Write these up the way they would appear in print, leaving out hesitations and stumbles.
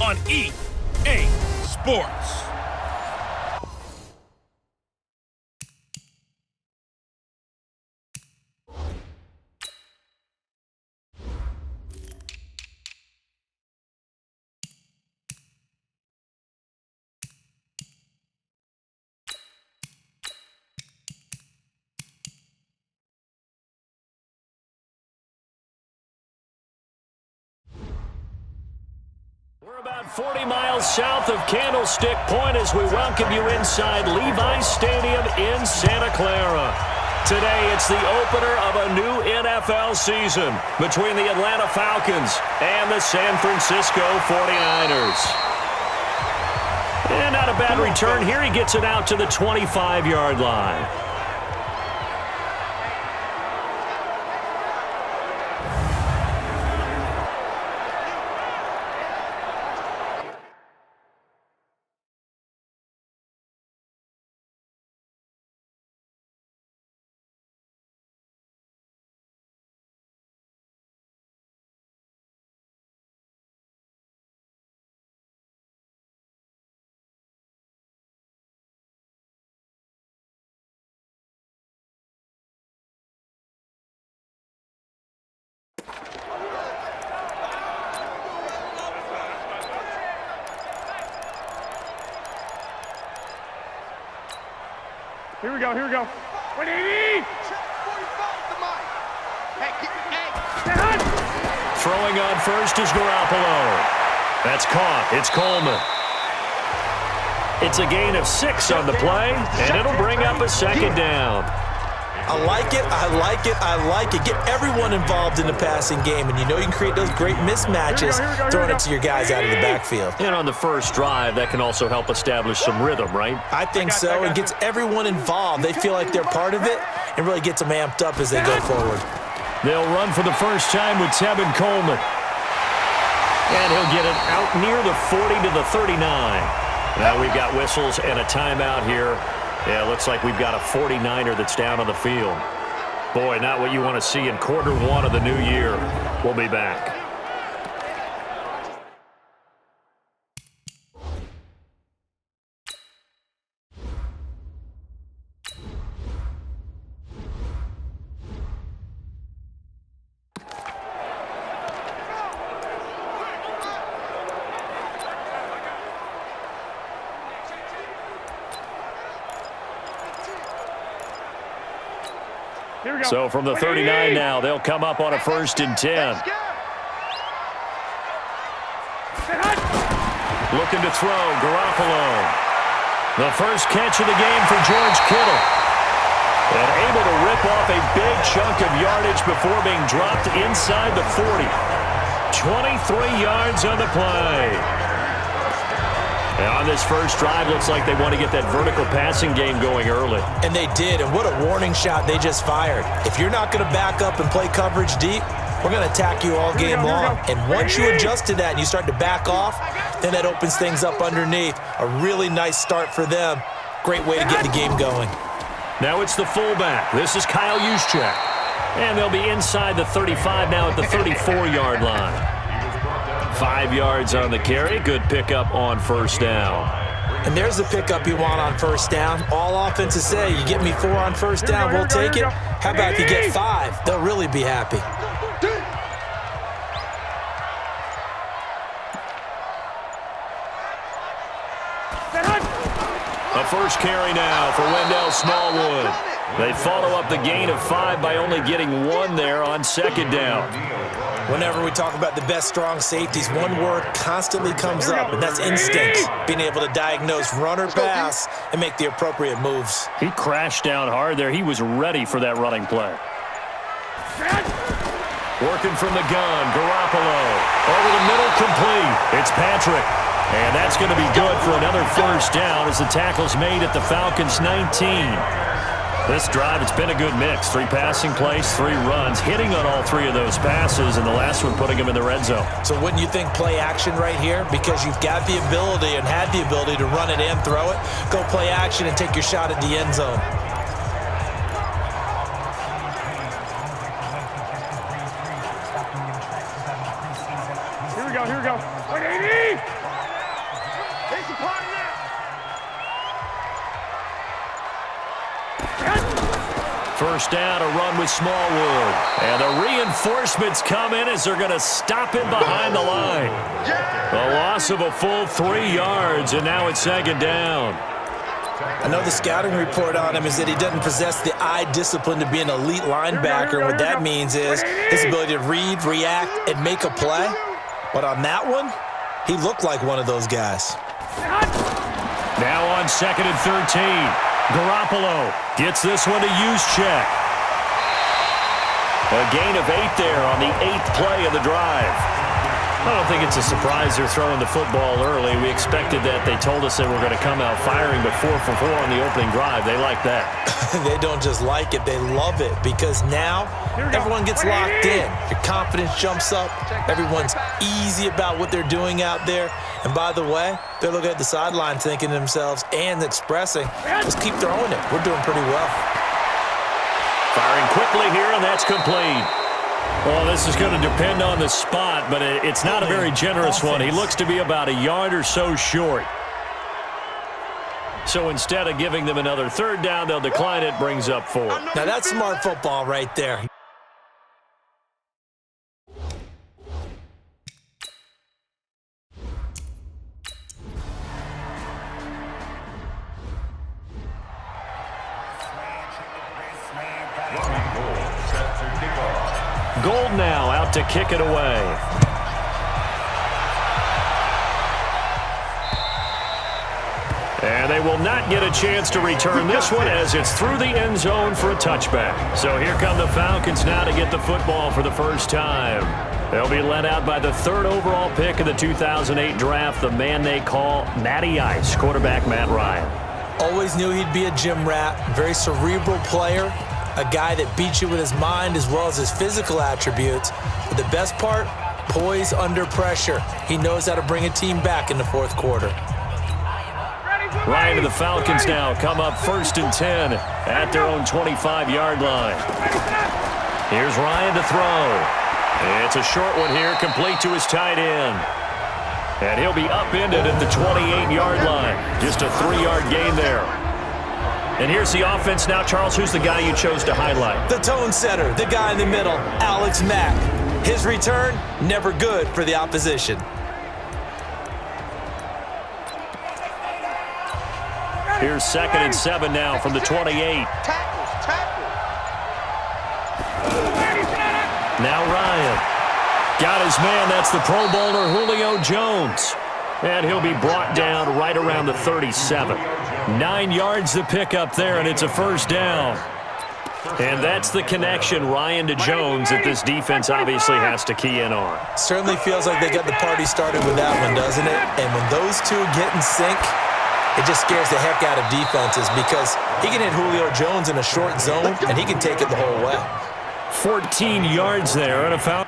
on EA Sports. We're about 40 miles south of Candlestick Point as we welcome you inside Levi's Stadium in Santa Clara. Today, it's the opener of a new NFL season between the Atlanta Falcons and the San Francisco 49ers. And not a bad return here. He gets it out to the 25-yard line. Here we go, here we go. 180! Throwing on first is Garoppolo. That's caught. It's Coleman. It's a gain of 6 on the play, and it'll bring up a second down. I like it, I like it, I like it. Get everyone involved in the passing game, and you know you can create those great mismatches throwing it to your guys out of the backfield. And on the first drive, that can also help establish some rhythm, right? I think so. It gets everyone involved. They feel like they're part of it and really gets them amped up as they go forward. They'll run for the first time with Tevin Coleman. And he'll get it out near the 40 to the 39. Now we've got whistles and a timeout here. Yeah, looks like we've got a 49er that's down on the field. Boy, not what you want to see in quarter one of the new year. We'll be back. So from the 39 now, they'll come up on a 1st and 10. Looking to throw, Garoppolo. The first catch of the game for George Kittle. And able to rip off a big chunk of yardage before being dropped inside the 40. 23 yards on the play. And on this first drive, looks like they want to get that vertical passing game going early. And they did, and what a warning shot they just fired. If you're not going to back up and play coverage deep, we're going to attack you all game long. And once you adjust to that and you start to back off, then that opens things up underneath. A really nice start for them. Great way to get the game going. Now it's the fullback. This is Kyle Juszczyk. And they'll be inside the 35 now at the 34-yard line. 5 yards on the carry. Good pickup on first down. And there's the pickup you want on first down. All offenses say, you get me 4 on first down, we'll take it. How about if you get 5? They'll really be happy. A first carry now for Wendell Smallwood. They follow up the gain of 5 by only getting 1 there on second down. Whenever we talk about the best strong safeties, one word constantly comes up, and that's instinct. Being able to diagnose run or pass and make the appropriate moves. He crashed down hard there. He was ready for that running play. Working from the gun, Garoppolo. Over the middle, complete. It's Patrick. And that's going to be good for another first down as the tackle's made at the Falcons' 19. This drive, it's been a good mix. 3 passing plays, 3 runs, hitting on all 3 of those passes, and the last one putting them in the red zone. So wouldn't you think play action right here? Because you've got the ability and had the ability to run it and throw it. Go play action and take your shot at the end zone. Here we go, here we go. 180! First down, a run with Smallwood. And the reinforcements come in as they're going to stop him behind the line. A loss of a full 3 yards, and now it's second down. I know the scouting report on him is that he doesn't possess the eye discipline to be an elite linebacker. What that means is his ability to read, react, and make a play. But on that one, he looked like one of those guys. Now on 2nd and 13. Garoppolo gets this one to Juszczyk. A gain of 8 there on the 8th play of the drive. I don't think it's a surprise they're throwing the football early. We expected that. They told us they were going to come out firing, but 4 for 4 on the opening drive. They like that. They don't just like it, they love it, because now everyone gets locked in. Your confidence jumps up. Everyone's easy about what they're doing out there. And by the way, they're looking at the sideline thinking to themselves and expressing, let's keep throwing it. We're doing pretty well. Firing quickly here, and that's complete. Well, this is going to depend on the spot, but it's not a very generous one. He looks to be about a yard or so short. So instead of giving them another 3rd down, they'll decline it, brings up 4. Now that's smart football right there. Gold now out to kick it away. And they will not get a chance to return this one as it's through the end zone for a touchback. So here come the Falcons now to get the football for the first time. They'll be led out by the 3rd overall pick of the 2008 draft, the man they call Matty Ice, quarterback Matt Ryan. Always knew he'd be a gym rat, very cerebral player. A guy that beats you with his mind as well as his physical attributes. But the best part, poise under pressure. He knows how to bring a team back in the 4th quarter. Ryan and the Falcons now come up 1st and 10 at their own 25-yard line. Here's Ryan to throw. It's a short one here, complete to his tight end. And he'll be upended at the 28-yard line. Just a 3-yard gain there. And here's the offense now. Charles, who's the guy you chose to highlight? The tone setter, the guy in the middle, Alex Mack. His return, never good for the opposition. Here's 2nd and 7 now from the 28. Now Ryan. Got his man. That's the Pro Bowler Julio Jones. And he'll be brought down right around the 37. 9 yards to pick up there, and it's a 1st down. And that's the connection, Ryan to Jones, that this defense obviously has to key in on. Certainly feels like they got the party started with that one, doesn't it? And when those two get in sync, it just scares the heck out of defenses because he can hit Julio Jones in a short zone, and he can take it the whole way. 14 yards there, and a foul.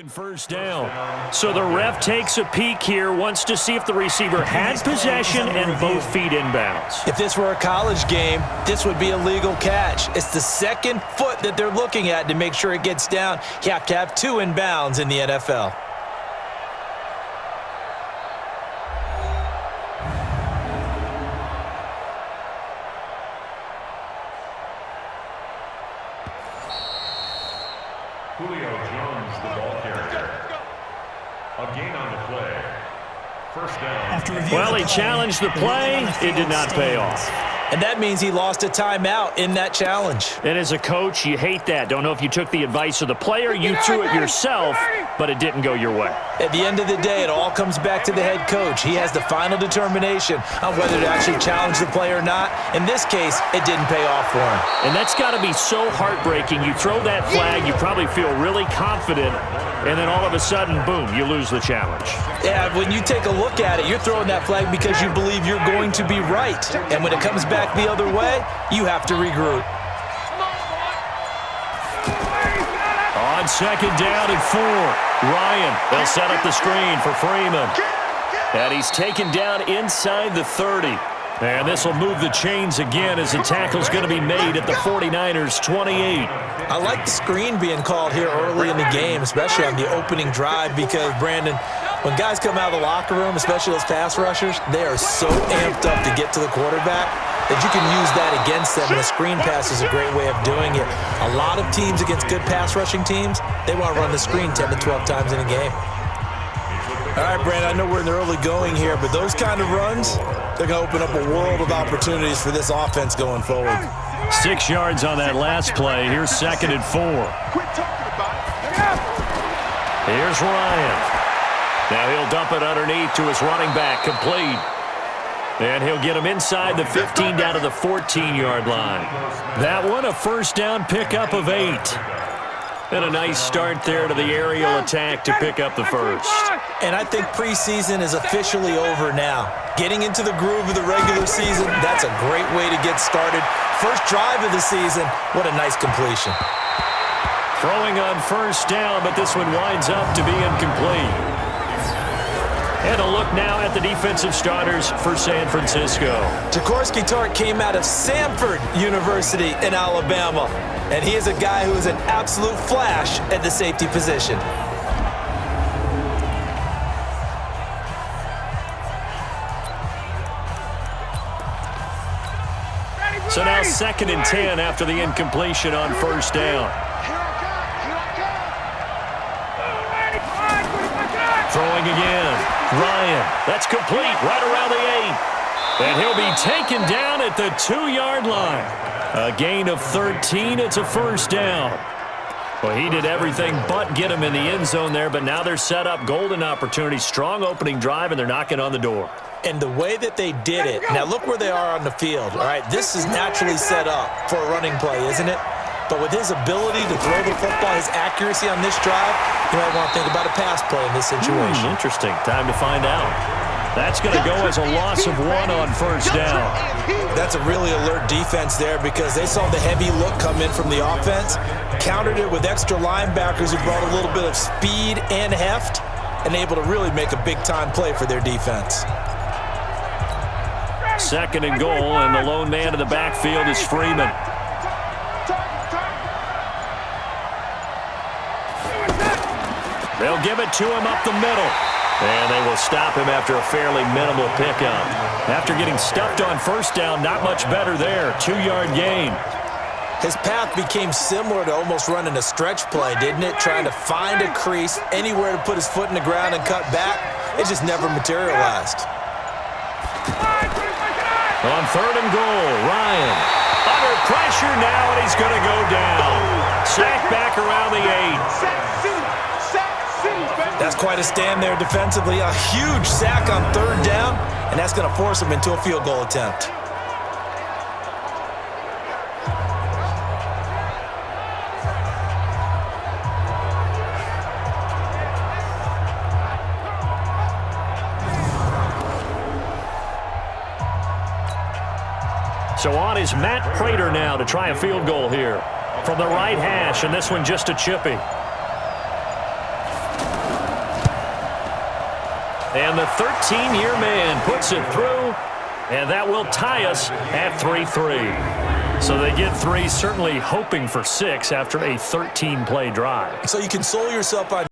First down. So the ref takes a peek here, wants to see if the receiver had possession and both feet inbounds. If this were a college game, this would be a legal catch. It's the 2nd foot that they're looking at to make sure it gets down. You have to have 2 inbounds in the NFL. Julio Jones, the ball carrier. A gain on the play. First down. Well, he challenged the play. It did not pay off. And that means he lost a timeout in that challenge. And as a coach, you hate that. Don't know if you took the advice of the player, you threw it yourself, but it didn't go your way. At the end of the day, it all comes back to the head coach. He has the final determination on whether to actually challenge the play or not. In this case, it didn't pay off for him. And that's got to be so heartbreaking. You throw that flag, you probably feel really confident, and then all of a sudden, boom, you lose the challenge. Yeah, when you take a look at it, you're throwing that flag because you believe you're going to be right. And when it comes back the other way, you have to regroup. on second down and 4. Ryan, they'll set up the screen for Freeman. And he's taken down inside the 30. And this will move the chains again as the tackle's going to be made at the 49ers' 28. I like the screen being called here early in the game, especially on the opening drive, because, Brandon, when guys come out of the locker room, especially those pass rushers, they are so amped up to get to the quarterback that you can use that against them, and a screen pass is a great way of doing it. A lot of teams against good pass rushing teams, they want to run the screen 10 to 12 times in a game. All right, Brandon, I know we're in the early going here, but those kind of runs, they're going to open up a world of opportunities for this offense going forward. 6 yards on that last play. Here's second and 4. Here's Ryan. Now he'll dump it underneath to his running back, complete. And he'll get him inside the 15 down to the 14-yard line. That one, a first down pickup of 8. And a nice start there to the aerial attack to pick up the first. And I think preseason is officially over now. Getting into the groove of the regular season, that's a great way to get started. First drive of the season, what a nice completion. Throwing on first down, but this one winds up to be incomplete. And a look now at the defensive starters for San Francisco. Jaworski Tartt came out of Samford University in Alabama, and he is a guy who is an absolute flash at the safety position. So now second and 10 after the incompletion on first down. Throwing again. Ryan, that's complete right around the 8. And he'll be taken down at the 2-yard line. A gain of 13. It's a first down. Well, he did everything but get him in the end zone there, but now they're set up. Golden opportunity, strong opening drive, and they're knocking on the door. And the way that they did it, now look where they are on the field. All right, this is naturally set up for a running play, isn't it? But with his ability to throw the football, his accuracy on this drive, you might want to think about a pass play in this situation. Interesting. Time to find out. That's going to go as a loss of 1 on first down. That's a really alert defense there because they saw the heavy look come in from the offense, countered it with extra linebackers who brought a little bit of speed and heft, and able to really make a big-time play for their defense. Second and goal, and the lone man in the backfield is Freeman. They'll give it to him up the middle. And they will stop him after a fairly minimal pickup. After getting stuffed on first down, not much better there. 2-yard gain. His path became similar to almost running a stretch play, didn't it? Trying to find a crease, anywhere to put his foot in the ground and cut back. It just never materialized. On third and goal, Ryan. Under pressure now, and he's going to go down. Sacked back around the 8. That's quite a stand there defensively. A huge sack on third down, and that's going to force him into a field goal attempt. So on is Matt Prater now to try a field goal here from the right hash, and this one just a chippy. And the 13-year man puts it through, and that will tie us at 3-3. So they get 3, certainly hoping for 6 after a 13-play drive. So you console yourself on